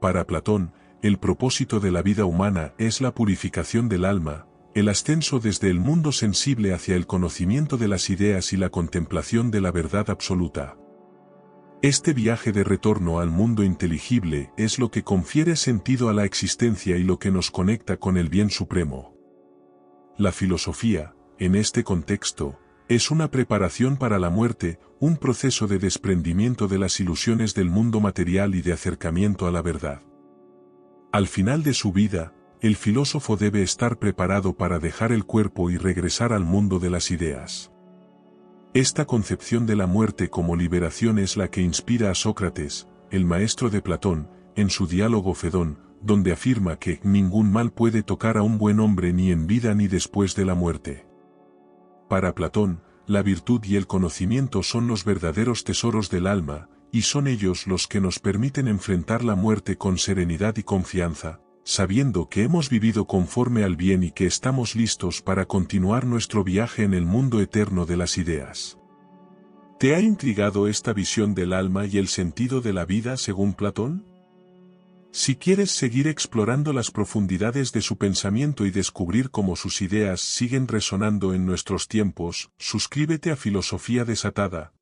Para Platón, el propósito de la vida humana es la purificación del alma, el ascenso desde el mundo sensible hacia el conocimiento de las ideas y la contemplación de la verdad absoluta. Este viaje de retorno al mundo inteligible es lo que confiere sentido a la existencia y lo que nos conecta con el bien supremo. La filosofía, en este contexto, es una preparación para la muerte, un proceso de desprendimiento de las ilusiones del mundo material y de acercamiento a la verdad. Al final de su vida, el filósofo debe estar preparado para dejar el cuerpo y regresar al mundo de las ideas. Esta concepción de la muerte como liberación es la que inspira a Sócrates, el maestro de Platón, en su diálogo Fedón, donde afirma que ningún mal puede tocar a un buen hombre ni en vida ni después de la muerte. Para Platón, la virtud y el conocimiento son los verdaderos tesoros del alma, y son ellos los que nos permiten enfrentar la muerte con serenidad y confianza, sabiendo que hemos vivido conforme al bien y que estamos listos para continuar nuestro viaje en el mundo eterno de las ideas. ¿Te ha intrigado esta visión del alma y el sentido de la vida según Platón? Si quieres seguir explorando las profundidades de su pensamiento y descubrir cómo sus ideas siguen resonando en nuestros tiempos, suscríbete a Filosofía Desatada,